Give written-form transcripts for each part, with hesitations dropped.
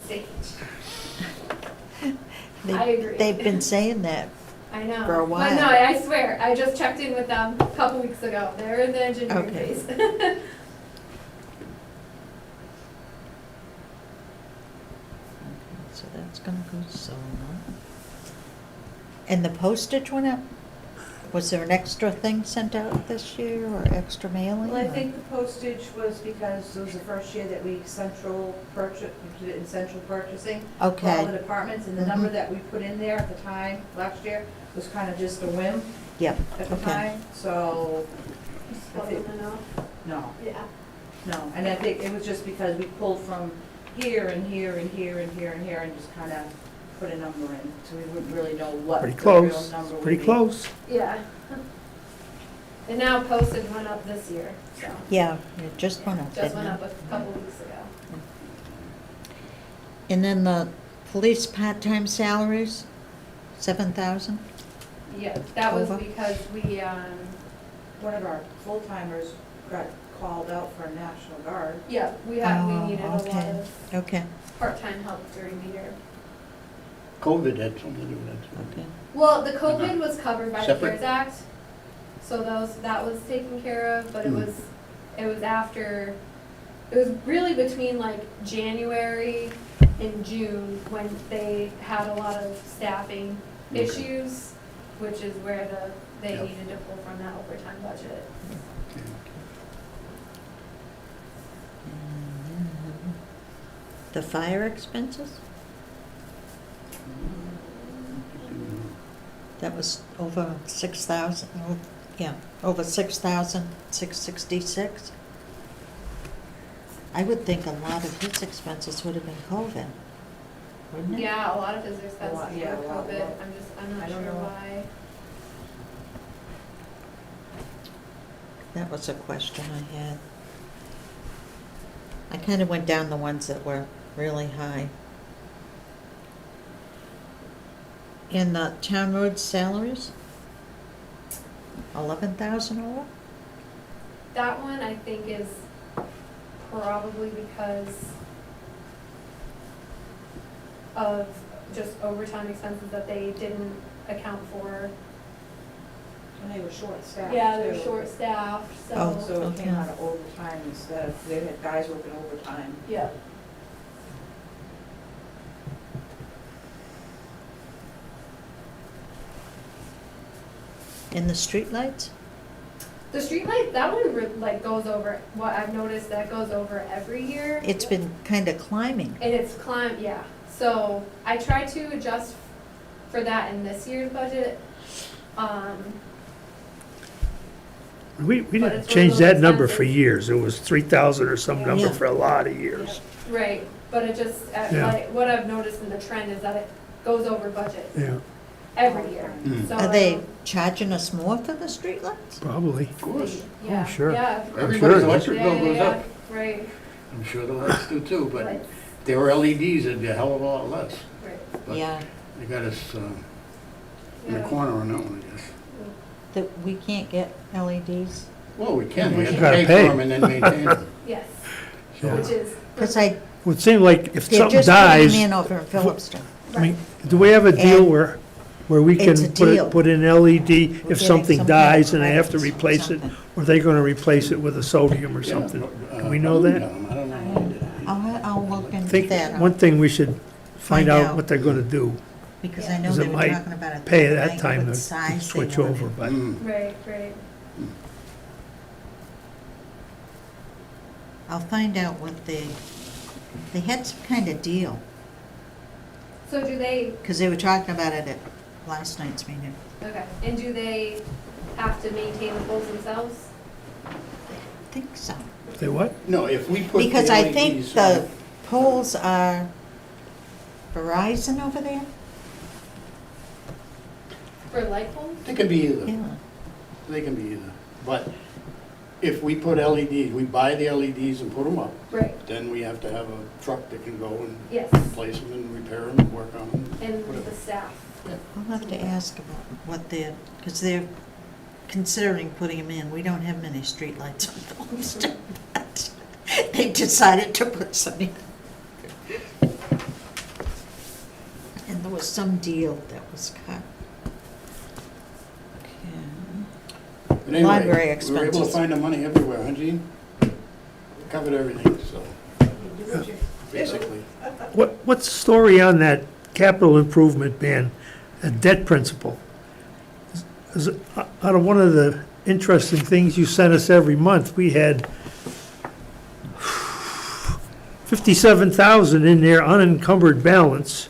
stage. They- I agree. They've been saying that. I know. For a But while. no, I swear, I just checked in with them a couple weeks ago. They're in the engineering Okay. phase. So that's gonna go solar. And the postage went up? Was there an extra thing sent out this year or extra mailing? Well, I or- think the postage was because it was the first year that we did it in central purchasing. For all the Okay, departments, and the number Mhm. that we put in there at the time, last year, was kind of just a whim yep, at the okay. time, so, Supplement enough. no, Yeah. no. And I think it was just because we pulled from here and here and here and here and here and just kind of put a number in, so we wouldn't really know what the Pretty real close, number would be. pretty close. Yeah. And now postage went up this year, so. Yeah, it just went up, Just didn't went it? up a couple weeks ago. And then the police part-time salaries, 7,000? Yeah, that was Over. because we, One of our full-timers got called out for National Guard. yeah, we Oh, needed a lot okay. of Okay, part-time help during the year. COVID had something to do with that. too. okay. Well, the COVID was covered by the Separate? CARES Act, so that was taken care of, but it Hmm. was after, it was really between like January and June when they had a lot of staffing Okay. issues, which is where they Yep. needed to pull from that overtime budget. Okay. The fire expenses, that was over 6,000, yeah, over 6,666. I would think a lot of his expenses would have been COVID, wouldn't it? Yeah, a lot of his expenses lot, were yeah, a lot, COVID, lot. I'm I not don't sure know. why. That was a question I had. I kind of went down the ones that were really high. In the town road salaries, 11,000 over? That one I think is probably because of just overtime expenses that they didn't account for. And they were short-staffed, Yeah, they're too. short-staffed, Oh. so, So it came Okay. out of overtime instead of, they had guys working overtime. yeah. In the streetlights? The streetlight, that one like goes over, what I've noticed, that goes over every year. It's been kind of climbing. And it's climbed, yeah. So I tried to adjust for that in this year's budget. We But didn't it's change one of those that number for expenses. years. It was 3,000 or some number Yeah. for a lot of years. Right, but it just, Yeah. like, what I've noticed in the trend is that it goes over budget Yeah, every year. Mm. So Are they charging us more for the streetlights? probably. Of course. Yeah, sure. yeah. Everybody's sure it is. electric bill Yeah, goes yeah, up. right, I'm sure the lights do too, but right, they were LEDs, it'd be a hell of a lot less. right. But Yeah, They got us in the Yeah. corner on that one, I guess. that we can't get LEDs? Well, we can, we have to Gotta pay pay. for them and then maintain them. Yes, Yeah. which is. Because I, Would seem like if they're something just putting dies, them in over in Phillipston. I mean, do we have a deal And where we can it's a deal. put in LED We're if getting something some kind of dies and they have to credits or replace it? something. Or are they gonna replace it with a sodium or Yeah, something? but, Do we know that? I don't know. what they did. I'll look I into think that, one thing we should Find find out. out what they're gonna do, because I know 'cause they it were might talking about it. pay at the that night, time what to size they switch wanted. over, but. Mm. Right, right. I'll find out what they had some kind of deal, So do they, because they were talking about it at last night's meeting. okay, and do they have to maintain the poles themselves? I think so. Say what? No, if we put the Because I think LEDs the on- poles are Verizon over there? For light poles? They can be either, Yeah. they can be either. But if we put LEDs, we buy the LEDs and put them up, Right, then we have to have a truck that can go and yes, replace them and repair them and work on them. and whatever. the staff. I'll have to ask about what they're, because they're considering putting them in. We don't have many streetlights on Phillipston, but they decided to put some in. And there was some deal that was cut. Okay. But anyway, Library we were able to expenses. find the money everywhere, huh, Gene? We covered everything, so, basically. What's the story on that capital improvement ban, debt principal? Out of one of the interesting things you sent us every month, we had 57,000 in there unencumbered balance,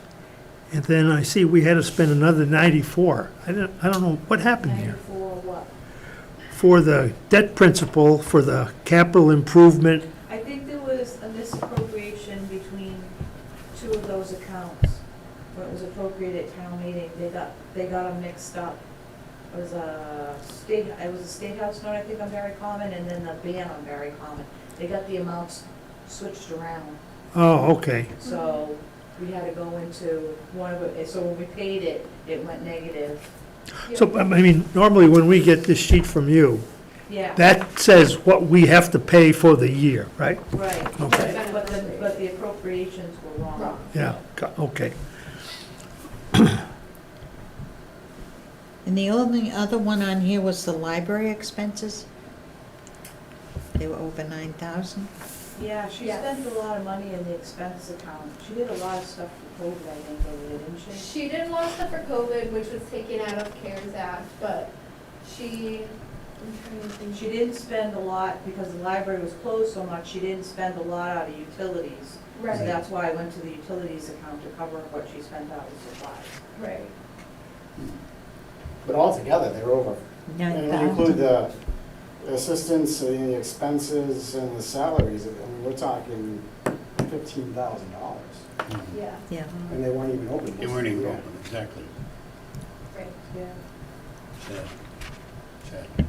and then I see we had to spend another 94. I don't know, what happened here? 94 what? For the debt principal, for the capital improvement, I think there was a misappropriation between two of those accounts. When it was appropriated at town meeting, they got them mixed up. It was a state house note, I think, on Barre Common, and then the ban on Barre Common. They got the amounts switched around, oh, okay. so we had to go into one of it, so when we paid it, it went negative. So, I mean, normally when we get this sheet from you, Yeah. that says what we have to pay for the year, right? Right. Okay. But the appropriations were wrong. Wrong. Yeah, okay. And the only other one on here was the library expenses. They were over 9,000. Yeah, she Yes. spent a lot of money in the expense account. She did a lot of stuff for COVID, I think, over there, didn't she? She did a lot of stuff for COVID, which was taken out of CARES Act, but I'm trying to think. She didn't spend a lot, because the library was closed so much, she didn't spend a lot out of utilities. So Right, that's why I went to the utilities account to cover what she spent out of supplies. right. But altogether, they're over. And when you 9,000. include the assistants, the expenses, and the salaries, I mean, we're talking $15,000. Yeah, Yeah. And they weren't even open. They weren't even open, exactly. right. Yeah. Sad.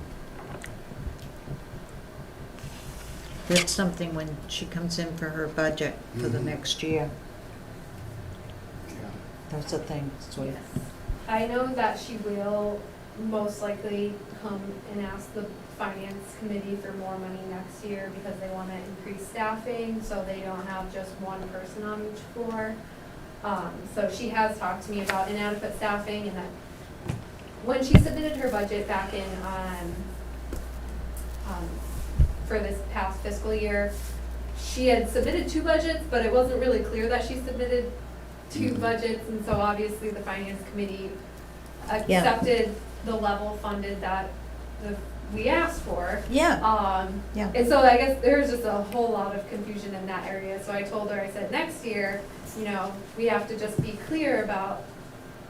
That's something when she comes in for her budget for the Mhm. next year. Yeah. Those are things we, Yes. I know that she will most likely come and ask the finance committee for more money next year because they want to increase staffing, so they don't have just one person on each floor. So she has talked to me about inadequate staffing, and that when she submitted her budget back in, for this past fiscal year, she had submitted 2 budgets, but it wasn't really clear that she submitted 2 Mhm. budgets, and so obviously the finance committee Yeah. accepted the level funded that we asked for. yeah, Yeah. And so I guess there's just a whole lot of confusion in that area, so I told her, I said, next year, we have to just be clear about,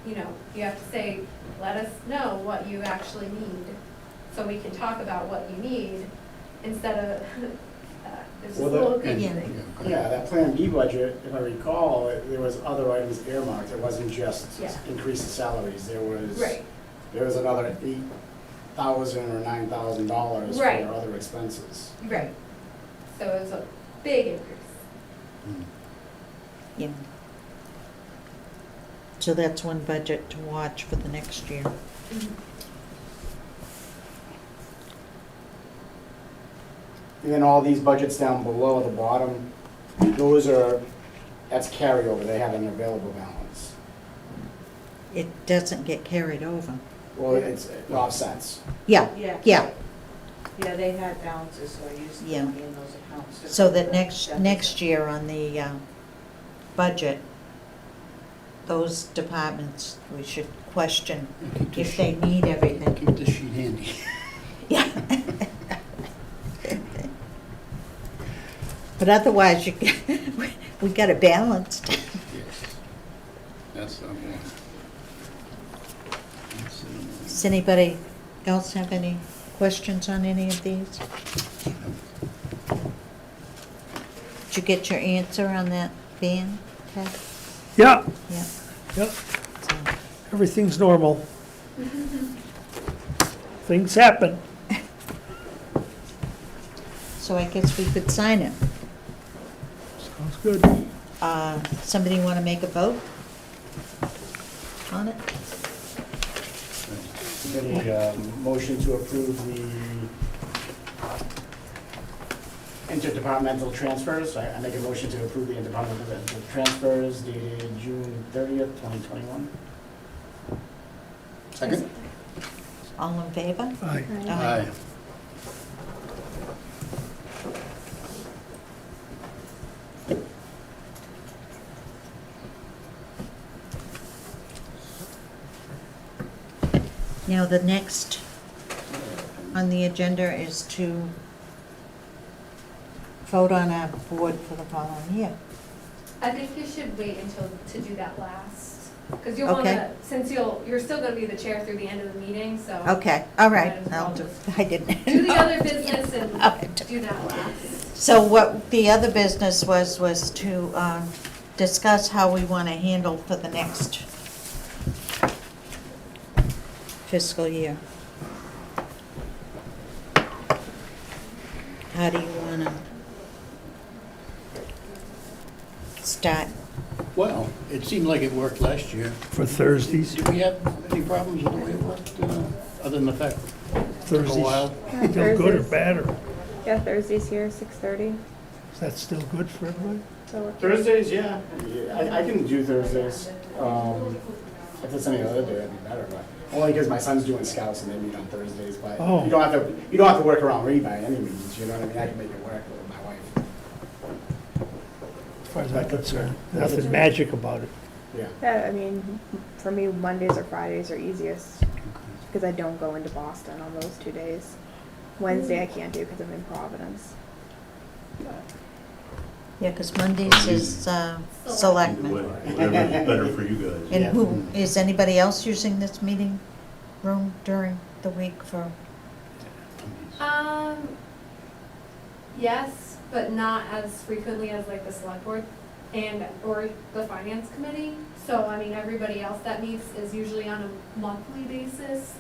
you have to say, let us know what you actually need, so we can talk about what you need, instead of, it's just a Well, the- little And- confusing. Yeah, that Plan B budget, if I recall, there was other items earmarked. It wasn't just Yeah. increase the salaries. Right, There was another $8,000 or $9,000 for Right. other expenses. right. So it was a big increase. yeah. So that's one budget to watch for the next year. And then all these budgets down below at the bottom, that's carryover. They have an available balance. It doesn't get carried over. Well, it offsets. Yeah, Yeah. yeah. Yeah, they had balances, so I used the Yeah. money in those accounts. to So cover that the next deficit. year on the budget, those departments, we should question Keep this if they sheet- need everything. Keep this sheet handy. Yeah. But otherwise, we got it balanced. Yes. That's number one. That's number one. Does anybody else have any questions on any of these? Did you get your answer on that ban, Ted? Yeah, Yeah. yep, So, everything's normal. Things happen. so I guess we could sign it. Sounds good. Somebody want to make a vote on it? Any motion to approve interdepartmental transfers. I make a motion to approve the interdepartmental transfers dated June 30th, 2021. Second? All in favor? Aye. Aye. Now, the next on the agenda is to vote on a board for the following year. I think you should wait until, to do that last, because you'll Okay. wanna, since you're still gonna be the chair through the end of the meeting, so. Okay, all right, Might as well I'll do, just I didn't. Do the other business and Okay. do that last. So what the other business was to discuss how we want to handle for the next fiscal year. How do you want to start? Well, it seemed like it worked last year. For Thursdays, Did we have any problems with the way it worked, other than the fact it took a Thursdays, while? still good or bad, or Yeah, Thursday's here, 6:30. is that still good for everybody? So Thursdays, yeah. I can do Thursdays. If it's any other day, that'd be better, but only because my son's doing scouts and they meet on Thursdays, but Oh. you don't have to work around me by any means, you know what I mean? I can make it work with my wife. As far as I'm concerned, nothing magic about it. Yeah. yeah, I mean, for me, Mondays or Fridays are easiest because I don't go into Boston on those 2 days. Wednesday I can't do because I'm in Providence. Yeah, because Mondays is selectmen. Whatever's better for you guys. And Yeah. who, is anybody else using this meeting room during the week for? Yes, but not as frequently as like the select board or the finance committee. So, I mean, everybody else that meets is usually on a monthly basis.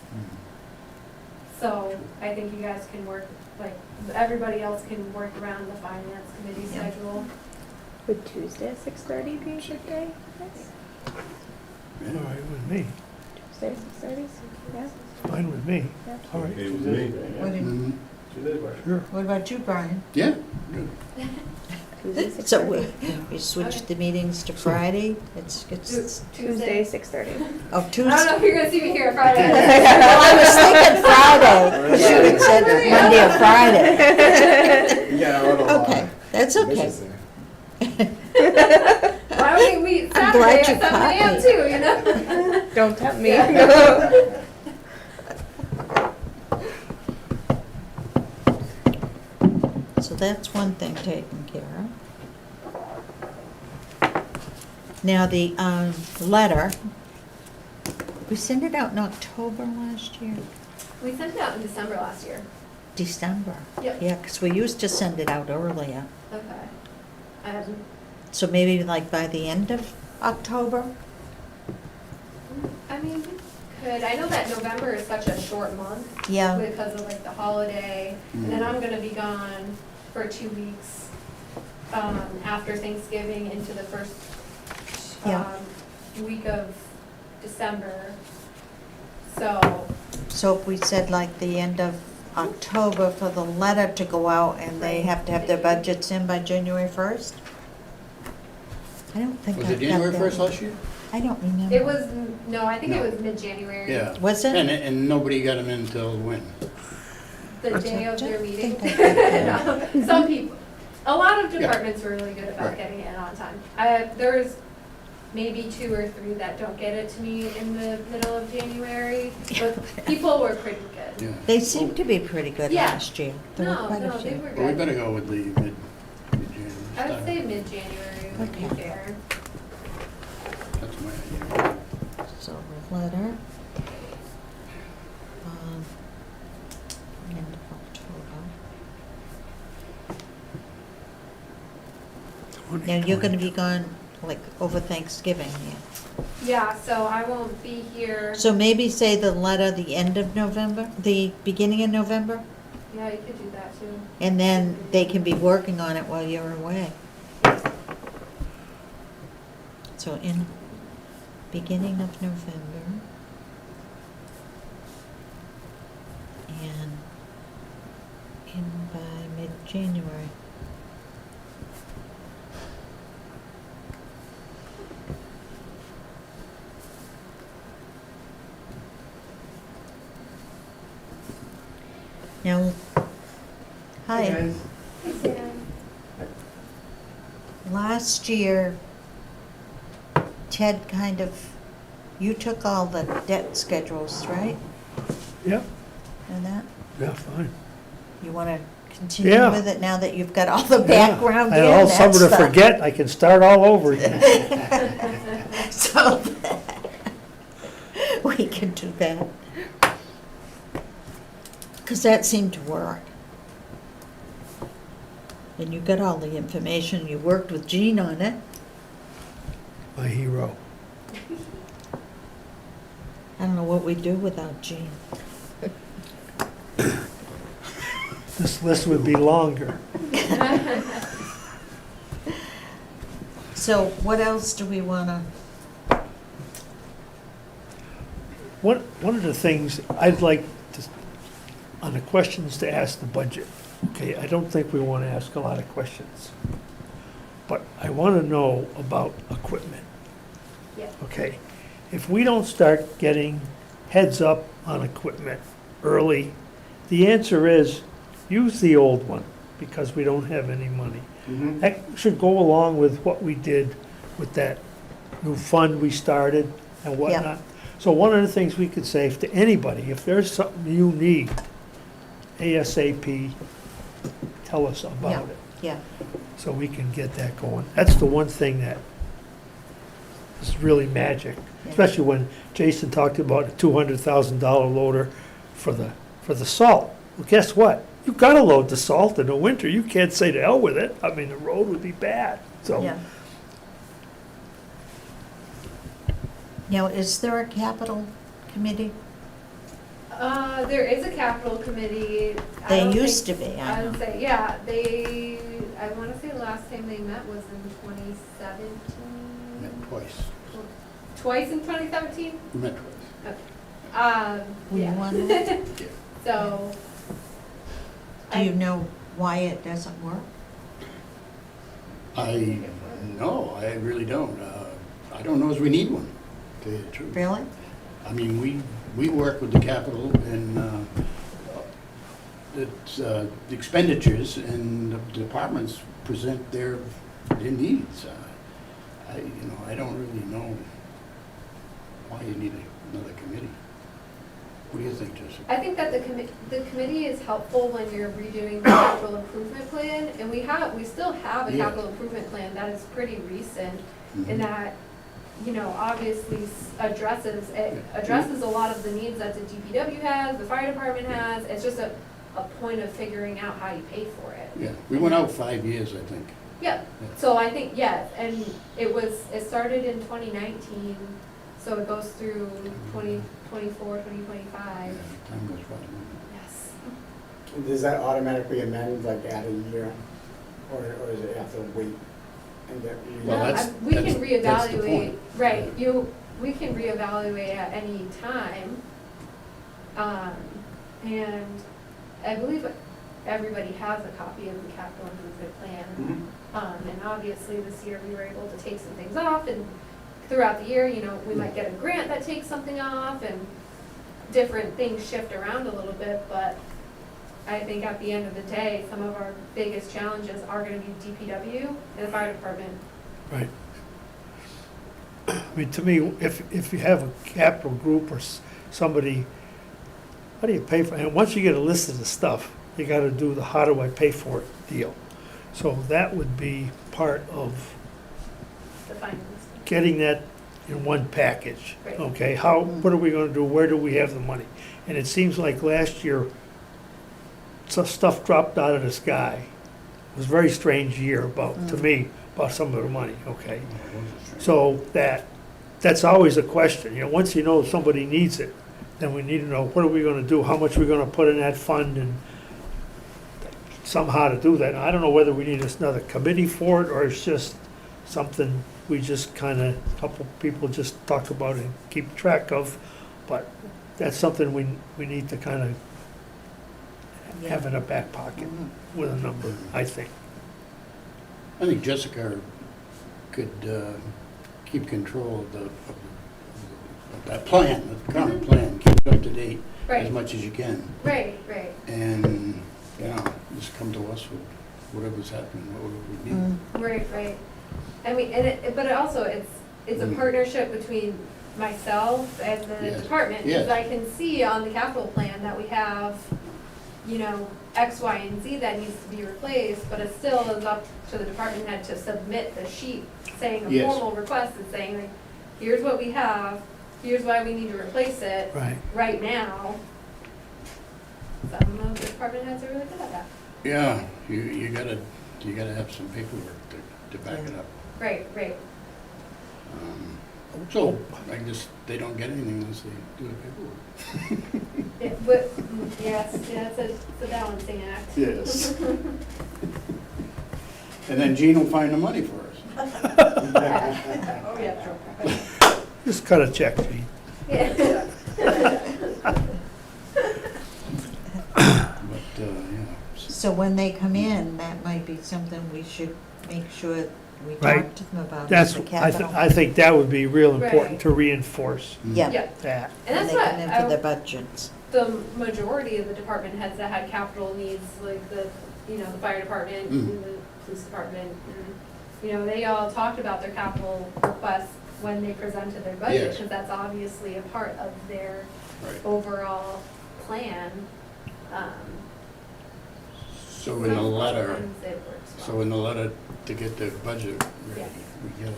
So I think you guys can work, like, everybody else can work around the finance committee Yeah. schedule. Would Tuesday at 6:30 be a good day? Yes. All right with me, Tuesday at 6:30? Yeah. fine with me. Yeah. All right, Okay with me. What did- Mhm. sure. what about you, Brian? Yeah, Tuesday So 6:30. we switched the meetings to Friday? It's, Tuesday 6:30. oh, I don't Tuesday. know if you're gonna see me here Friday. Well, I was thinking Friday. You had said Monday or Friday. You got a little, Okay, that's okay. ambitious there. Why don't we meet I'm Saturday glad at you 7 caught AM me. too, you know? Don't tempt me. Yeah. So that's one thing taken care of. Now, the letter, we sent it out in October last year, We sent it out in December last year. December. Yep. Yeah, because we used to send it out earlier. Okay. So maybe like by the end of October? I mean, we could, I know that November is such a short month. Yeah. Because of like the holiday, and then I'm gonna be gone for 2 weeks, after Thanksgiving into the first, Yeah. week of December. So, So if we said like the end of October for the letter to go out and they have to have their budgets in by January 1st? I don't think was I've it got January that. 1st last year? I don't remember. it was, no, I think it No. was mid-January. Yeah. Was it? And nobody got them in until when? The I day of their don't meeting. think I got No, some people, a lot of Yeah. departments were really good about Right. getting it on time. There was maybe 2 or 3 that don't get it to me in the middle of January, but people were pretty good. Yeah. They seemed to be pretty good Yeah. last year. There were No, quite a no, they few. were Well, we better good. go with the mid-January. I would say mid-January would be Okay. fair. That's my idea. So the letter, end of October. Now, you're gonna be gone like over Thanksgiving, yeah. Yeah, so I won't be here. So maybe say the letter the end of November, the beginning of November? Yeah, you could do that too. And then they can be working on it while you're away. So in beginning of November. And in by mid-January. Now, hi. Hey, Sam. Last year, Ted you took all the debt schedules, right? Yeah, And that, yeah, fine. you wanna continue Yeah. with it now that you've got all the Yeah, background I in? had all That's summer to the- forget, I can start all over again. So, we can do that. Cause that seemed to work. And you got all the information, you worked with Jean on it. My hero. I don't know what we'd do without Jean. This list would be longer. So what else do we wanna, One of the things I'd like to, on the questions to ask the budget, okay, I don't think we want to ask a lot of questions. But I want to know about equipment, Yeah. okay? If we don't start getting heads up on equipment early, the answer is use the old one because we don't have any money. Mhm. That should go along with what we did with that new fund we started and whatnot. So one of the things we could say to anybody, if there's something you need, ASAP, tell us about it, yeah, so we can get that going. That's the one thing that is really magic, Yeah. especially when Jason talked about a $200,000 loader for the salt. Well, guess what? You gotta load the salt in the winter. You can't say to hell with it. I mean, the road would be bad, so. yeah. Now, is there a capital committee? There is a capital committee. I They don't used think- to be, I I know. would say, yeah, I wanna say the last time they met was in 2017. Met twice, Twice in 2017? we met twice. We Yeah. won. So. Do you know why it doesn't work? No, I really don't. I don't know if we need one, to tell you the truth. Really? I mean, we work with the capital and it's the expenditures and the departments present their needs. I don't really know why you need another committee. What do you think, Jessica? I think that the committee is helpful when you're redoing the capital improvement plan, and we still have a Yeah. capital improvement plan that is pretty recent, Mhm. in that, obviously addresses a lot of the needs that the DPW has, the fire department has. It's just a point of figuring out how you pay for it. Yeah, we went out 5 years, I think. Yeah, so I think, yes, and it started in 2019, so it goes through 2024, 2025. Yeah, time goes by. Yes. Does that automatically amend, like add a year, or does it have to wait? And get Well, that's- We can that's the reevaluate, point. right, we can reevaluate at any time. And I believe everybody has a copy of the capital improvement plan. Mhm. And obviously this year we were able to take some things off, and throughout the year, we might get a grant that takes something off, and different things shift around a little bit, but I think at the end of the day, some of our biggest challenges are gonna be DPW and the fire department. Right. I mean, to me, if you have a capital group or somebody, how do you pay for it? And once you get a list of the stuff, you gotta do the how do I pay for it deal. So that would be part of The finance. getting that in one package. Right. Okay, what are we gonna do? Where do we have the money? And it seems like last year, some stuff dropped out of the sky. It was a very strange year to me, about some of the money, okay? So that's always a question, once you know somebody needs it, then we need to know, what are we gonna do? How much are we gonna put in that fund and somehow to do that. And I don't know whether we need another committee for it or it's just something we just kinda, a couple people just talk about and keep track of. But that's something we need to kinda have in a back pocket with a number, I think. I think Jessica could keep control of the that plan, the current plan, keep it up to date as Right, much as you can. right, And, just come to us with whatever's happening, whatever we need. right. I mean, but it also, it's a partnership between myself and the Yes, department. yes. Because I can see on the capital plan that we have, X, Y, and Z that needs to be replaced, but it still is up to the department head to submit the sheet saying a Yes. formal request and saying, like, here's what we have, here's why we need to replace it right now. Some of the department heads are really good at that. Yeah, you gotta have some paperwork to back it up. Right. So, I guess they don't get anything unless they do the paperwork. Yes, it's a balancing act. Yes. And then Gene will find the money for us. Oh, yeah, true. Just cut a check, Gene. Yeah. But, yeah. So when they come in, that might be something we should make sure we Right. talk to them about, That's, the capital. I think that would be real important Right. to reinforce Yeah, Yeah, that. and when that's they what come in for their budgets. the majority of the department heads that had capital needs, like the fire department and the police department, and, they all talked about their capital requests when they presented their budget, Yes. because that's obviously a part of their Right. overall plan. So in the letter, Sometimes it works well. so in the letter to get the budget ready, Yes. we gotta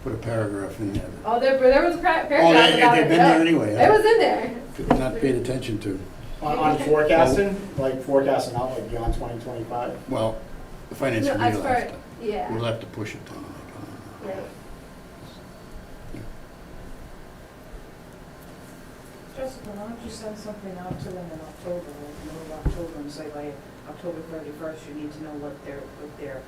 put a paragraph in there. Oh, there was a paragraph Oh, about it. they've been there yeah. anyway. It was in there. Not paid attention to. On forecasting, like forecasting out like beyond 2025? Well, the finance No, committee as will far, have to, yeah, we'll have to push it to them. right. Jessica, why don't you send something out to them in October, like middle of October, and say by October 31st, you need to know what their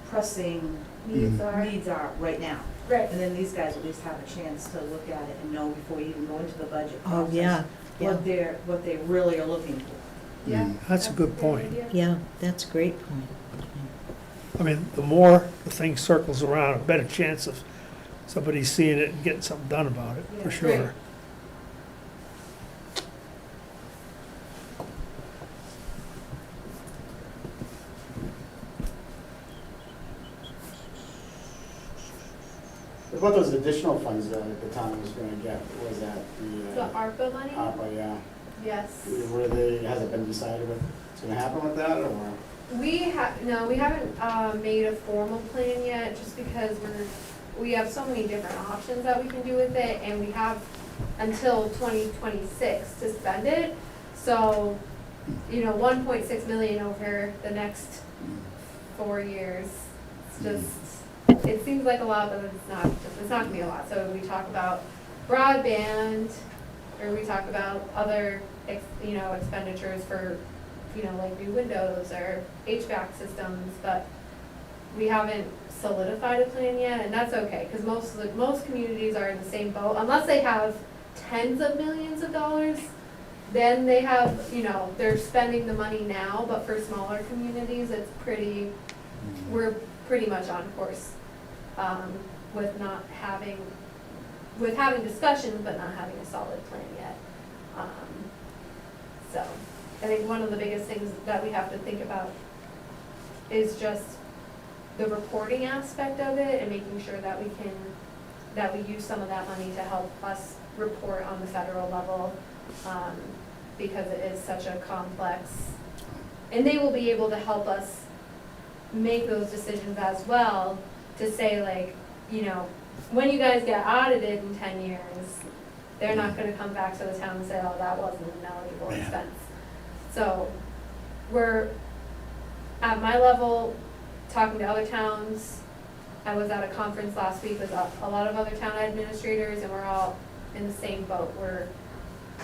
pressing Needs are, needs are right now. right. And then these guys at least have a chance to look at it and know before you even go into the budget Oh, process. yeah, yeah, What they really are looking for. Yeah. That's a good point. idea. yeah, that's a great point. I mean, the more the thing circles around, a better chance of somebody seeing it and getting something done about it, for Yeah. sure. Right. What about those additional funds that the town was gonna get? Was that The the ARPA money? ARPA, yeah? Yes. Has it been decided what's gonna happen with that, or? No, we haven't, made a formal plan yet, just because we have so many different options that we can do with it, and we have until 2026 to spend it. So, 1.6 million over the next 4 years, it's just, it seems like a lot, but it's not gonna be a lot. So we talk about broadband, or we talk about other, expenditures for, like new windows or HVAC systems, but we haven't solidified a plan yet, and that's okay, because most communities are in the same boat, unless they have tens of millions of dollars, then they have, they're spending the money now, but for smaller communities, we're pretty much on course, with having discussions, but not having a solid plan yet. So, I think one of the biggest things that we have to think about is just the reporting aspect of it and making sure that we use some of that money to help us report on the federal level, because it is such a complex, and they will be able to help us make those decisions as well, to say like, when you guys get audited in 10 years, they're not gonna come back to the town and say, oh, that wasn't an eligible Yeah. expense. So, we're, at my level, talking to other towns. I was at a conference last week with a lot of other town administrators, and we're all in the same boat. We're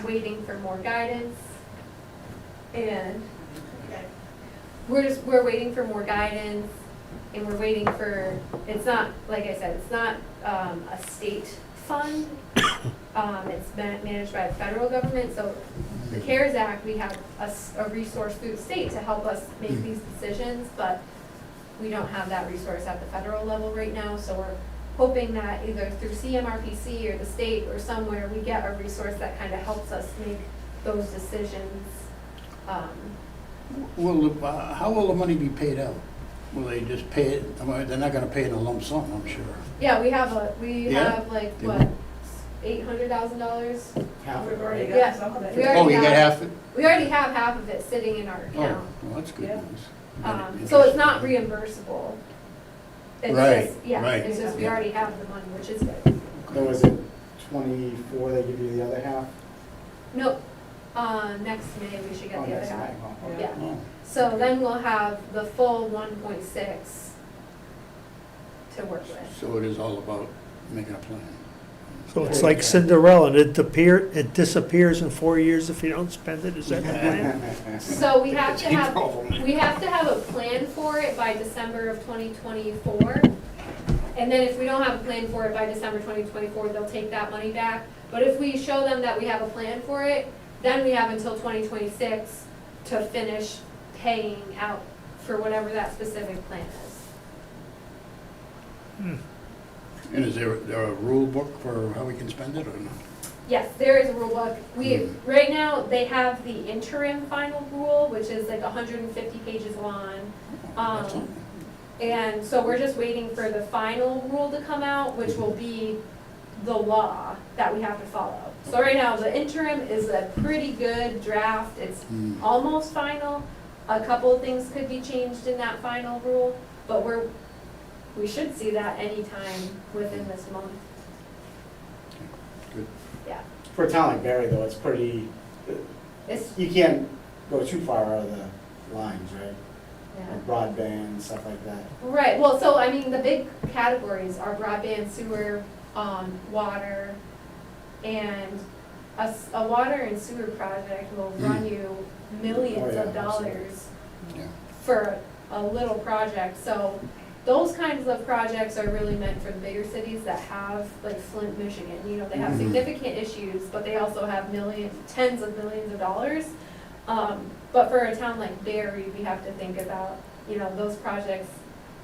waiting for more guidance, and we're waiting for more guidance, and we're waiting for, it's not, like I said, it's not a state fund. It's managed by the federal government, so the CARES Act, we have a resource through the state to help us make these decisions, but we don't have that resource at the federal level right now, so hoping that either through CMRPC or the state or somewhere, we get a resource that kind of helps us make those decisions. How will the money be paid out? Will they just pay it, I mean, they're not gonna pay it in a lump sum, I'm sure. Yeah, we have Yeah? like, They what, will. We've Half of it, already right? Yeah. got some of it. We already Oh, you got have- half it? we already have half of it sitting in our Oh, account. well, that's good Yeah. news. So it's not reimbursable. It's Right, just, yeah, right. it's just we Yeah. already have the money, which is good. Then was it 24, they give you the other half? No, next May, we should get Oh, the other next half. night, oh, okay. Yeah. Oh, So then we'll have the full 1.6 to work with. so it is all about making a plan. So it's like Cinderella, and it disappears in 4 years if you don't spend it, is that the plan? So we have to have, Problem. we have to have a plan for it by December of 2024. And then if we don't have a plan for it by December 2024, they'll take that money back. But if we show them that we have a plan for it, then we have until 2026 to finish paying out for whatever that specific plan is. And is there a rule book for how we can spend it or not? Yes, there is a rule book. Mm. Right now, they have the interim final rule, which is like 150 pages long. That's all. And so we're just waiting for the final rule to come out, which will be the law that we have to follow. So right now, the interim is a pretty good draft. It's Mm. almost final. A couple of things could be changed in that final rule, but we should see that anytime within this month. Good. Yeah, For a town like Barre though, it's pretty, it's, you can't go too far out of the lines, right? yeah. Like broadband, stuff like that. Right, well, so, I mean, the big categories are broadband, sewer, water, and a water and sewer project will run you millions Oh, of yeah, absolutely. dollars Yeah. for a little project, so those kinds of projects are really meant for the bigger cities that have, like Flint, Michigan, you know, they have Mhm. significant issues, but they also have tens of millions of dollars. But for a town like Barre, we have to think about, you know, those projects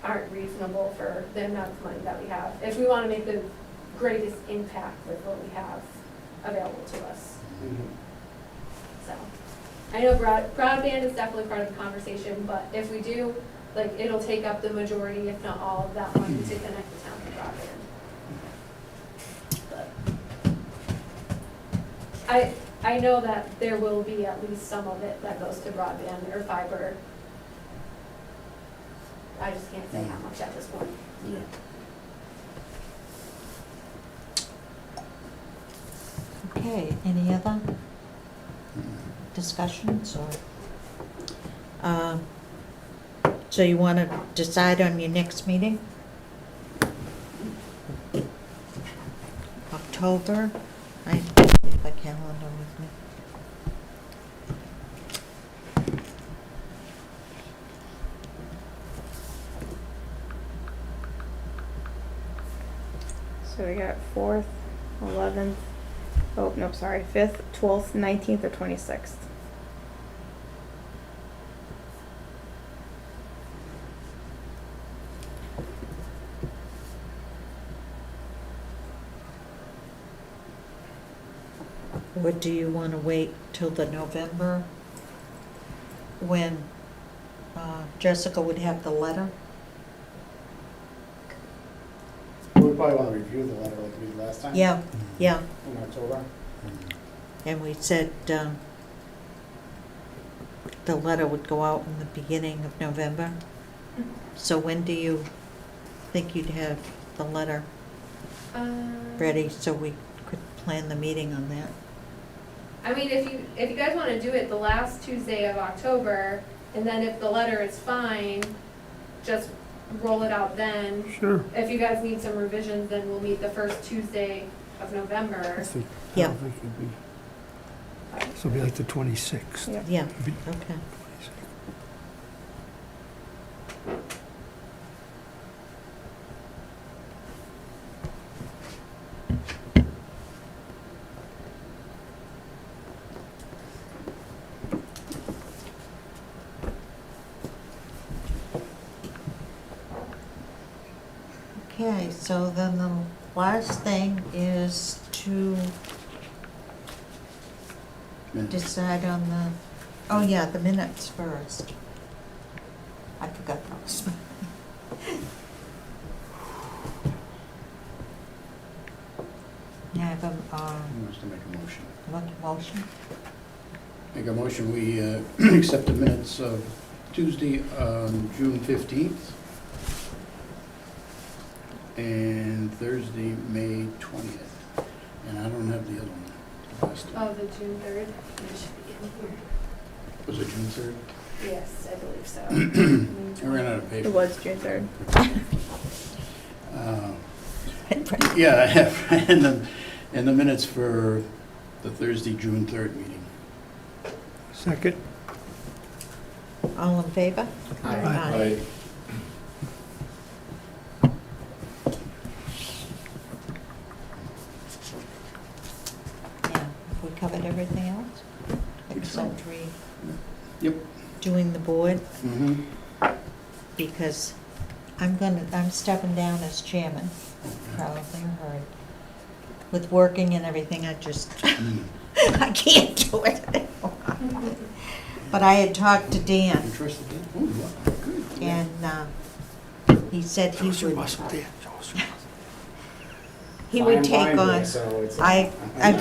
aren't reasonable for the amount of money that we have. If we wanna make the greatest impact with what we have available to us, so. I know broadband is definitely part of the conversation, but if we do, like, it'll take up the majority, if not all, of that money to connect the town to broadband. But I know that there will be at least some of it that goes to broadband or fiber. I just can't say how much at this point. Yeah. Okay, any other discussions or? So you want to decide on your next meeting? October, I have my calendar with me. So we got 4th, 11th, oh, no, sorry, 5th, 12th, 19th, or 26th. Or do you want to wait till the November when Jessica would have the letter? We probably want to review the letter like we did last time. Yeah, yeah, In October. and we said the letter would go out in the beginning of November. So when do you think you'd have the letter ready so we could plan the meeting on that? I mean, if you guys wanna do it the last Tuesday of October, and then if the letter is fine, just roll it out then. Sure. If you guys need some revisions, then we'll meet the first Tuesday of I November. think, I Yeah. don't think it'd be, so it'd be like the 26th. Yeah. Yeah, It'd be okay. 26th. Okay, so then the last thing is to Minutes. decide on the, oh yeah, the minutes first. I forgot those. Yeah, I have Who wants to make a motion? want a motion? Make a motion, we accept the minutes of Tuesday, June 15th, and Thursday, May 20th. And I don't have the other one. the last one. Oh, the June 3rd, it should be in here. Was it June 3rd? Yes, I believe so. I ran out of paper. It was June 3rd. Uh, Yeah, I have, and the minutes for the Thursday, June 3rd meeting. Second. All in favor? Aye. Yeah, have we covered everything else? Except Yep. doing the board, Mm-hmm. because I'm stepping down as chairman, probably heard. With working and everything, I just, I can't do it anymore. But I had talked to Dan, Interested in? Oh, wow, good. and he said he Show would, us what they- show us what- he would take on, I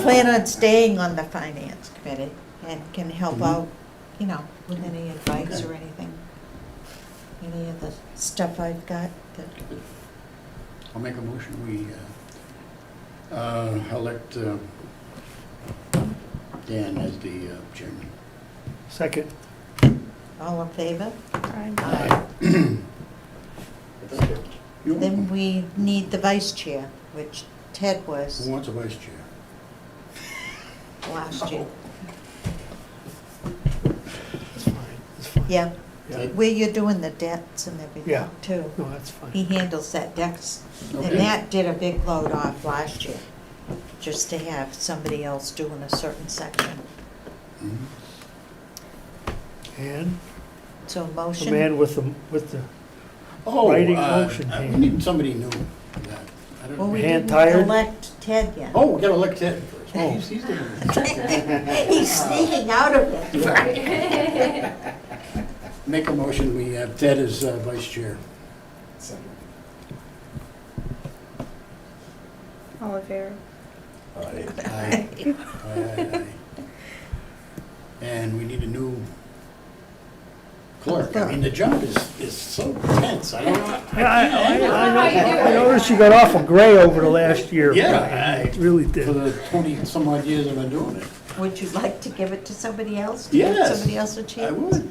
plan on staying on the finance committee and can help Mhm. out, you know, with any advice or anything. Any of the stuff I've got that, I'll make a motion, we elect Dan as the chairman. Second. all in favor? Aye. You're Then welcome. we need the vice chair, which Ted Who was wants a vice chair? last year. It's fine, it's fine. Yeah, Yeah. where you're doing the debts and everything Yeah. too. No, that's fine. He handles that debts, Okay. and that did a big load off last year, just to have somebody else doing a certain section. Mhm. And So the motion, man with the, Oh, Writing motion we hand. need somebody new for that. I don't- well, we hand didn't tired? elect Ted yet. Oh, we gotta elect Ted first. Oh. He's doing it. He's sneaking out of it. Make a motion, we have Ted as vice chair. All in favor? Aye. Aye. Aye. And we need a new clerk. I mean, the job is so tense. I don't know. I noticed you got awful gray over the last year. Yeah, It really For did. the 20-some odd years I've been doing it. Would you like to give it to somebody else? To give Yes, somebody else a chance? I would.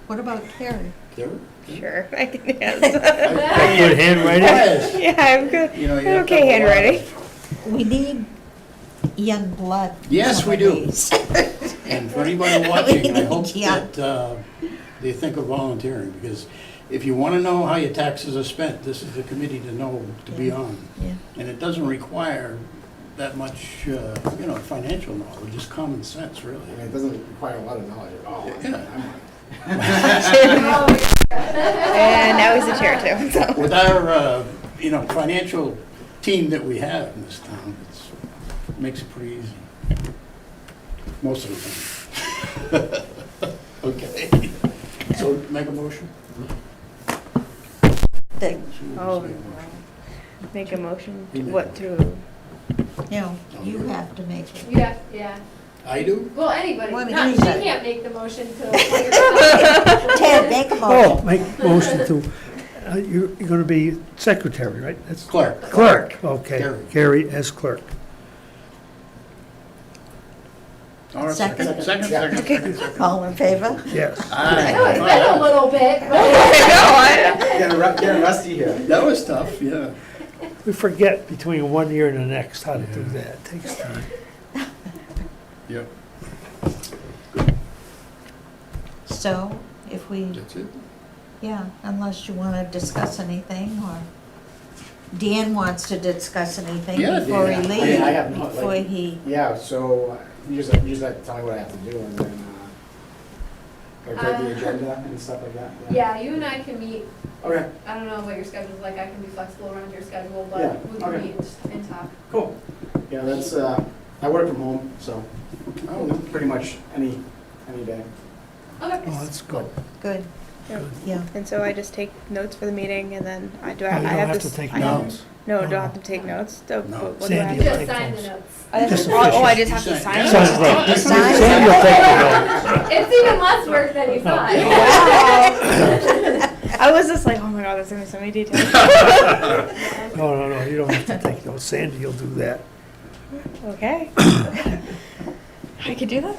What about Carrie? Carrie? Sure, I can, yes. Got good handwriting? Yes. Yeah, I'm good. You know, you have to Okay, have a lot of- handwriting. We need young blood. Yes, some we of do. these. And for anybody watching, I hope Yeah. that they think of volunteering, because if you want to know how your taxes are spent, this is the committee to know, to be Yeah. on. Yeah. And it doesn't require that much, financial knowledge, just common sense, really. I mean, it doesn't require a lot of knowledge at all. Yeah. And now he's the chair too, so. With our, financial team that we have in this town, it makes it pretty easy. Most of the time. Okay. So make a motion? That, Oh, Make a motion. make a motion, He made what a to, you know, you have to make it. Yeah. I do? Well, anybody, Well, I mean, not, she anybody. can't make the motion to. Ted, make a Oh, motion. make motion to, you're gonna be secretary, right? That's Clerk. clerk, okay. Carrie. Carrie as clerk. All right, Second. second. All in favor? Yes. I know it's been a little bit, but. Getting rusty here. That was tough, yeah. We forget between one year and the next how to do that. It takes time. Yep, So, if we, that's it. yeah, unless you want to discuss anything, or Dan wants to discuss anything Yeah, before he Dan. leaves. Yeah, I have no, Before like- he, Yeah, so you just have to tell me what I have to do, and then Like write the agenda and stuff like that? Yeah, you and I can meet. Okay, I don't know what your schedule's like. I can be flexible around your schedule, Yeah, but we can okay. meet and talk. cool. Yeah, that's, I work from home, so Oh, pretty much any day. Okay. Oh, that's good. Good, Yep. yeah. And so I just take notes for the meeting, and then I do. Oh, I you don't have have to to take I have- notes. No, No. don't have to take notes. No. What do I Sandy have will to? Just take sign notes. the notes. Oh, that's Just just, oh, I official. just have to sign it. Sign, right. Sign. Sandy will take the notes. It's even less work than you thought. Wow. I was just like, oh my god, there's gonna be so many details. No, you don't have to take notes. Sandy will do that. Okay. I could do that.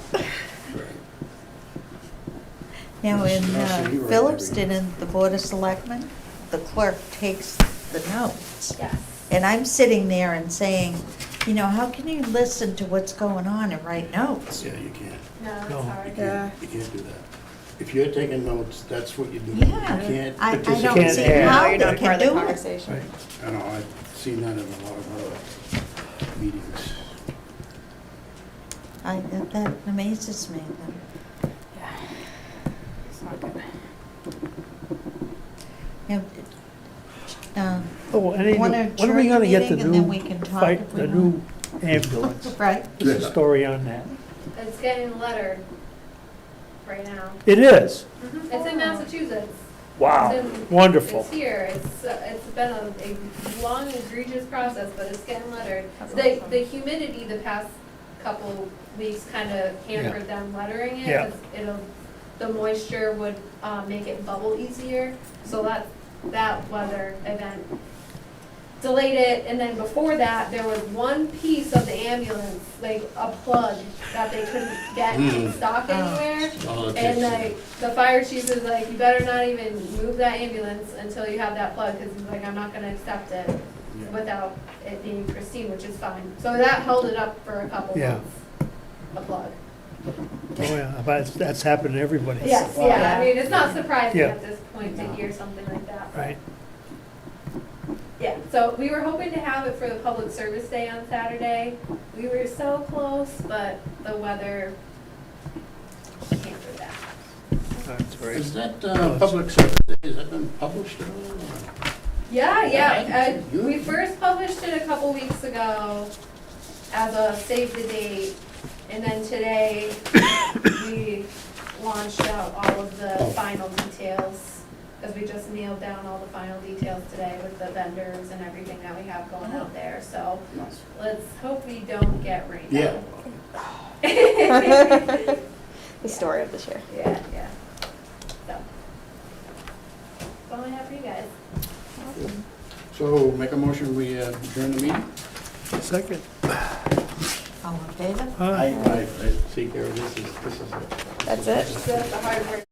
Now, in So you write Phillipston, everything. in the Board of Selectmen, the clerk takes the notes. Yes. And I'm sitting there and saying, you know, how can you listen to what's going on and write notes? Yeah, you can't. No, it's No. hard. Yeah. You can't do that. If you're taking notes, that's what you do. Yeah. You can't I participate. don't Can't see add. how You're they not part can of the do it. conversation. Right. I know, I've seen that in a lot of other meetings. That amazes me. Yeah. It's not good. Now, Oh, when are wanna we adjourn gonna the get the meeting and then new we can talk fight, if we the want? new ambulance? Right, What's the story on that? It's getting lettered right now. It is? It's in Massachusetts. Wow, It's in- wonderful. It's here. It's been a long, egregious process, but it's getting lettered. That's The awesome. the humidity the past couple weeks kind of hampered them lettering it. Yeah. 'Cause the moisture would make it bubble easier. So that weather event delayed it. And then before that, there was one piece of the ambulance, like a plug that they couldn't get in stock Oh. anywhere. Oh, okay. And like, the fire chief is like, you better not even move that ambulance until you have that plug, because he's like, I'm not gonna accept it Yeah. without it being pristine, which is fine. So that held it up for a couple Yeah. months, a plug. Oh, yeah, but that's happened to everybody. Yes, Wow. yeah, I mean, it's not surprising Yeah. at this point to hear something like that. but- Right, Yeah, so we were hoping to have it for the public service day on Saturday. We were so close, but the weather hampered that. that's right. Is that public service, has that been published at all? Yeah, Yeah, yeah, we first published it a couple weeks ago as a save the date, and then today we launched out all of the final details, because we just nailed down all the final details today with the vendors and everything that we have going out there, so Nice. let's hope we don't get rained Yeah. out. The story of this year. Yeah, yeah. So, that's all I have for you guys. So make a motion, we adjourn the meeting? Second. all in favor? Huh? I take care of this, this is it. That's it? That's the hard work.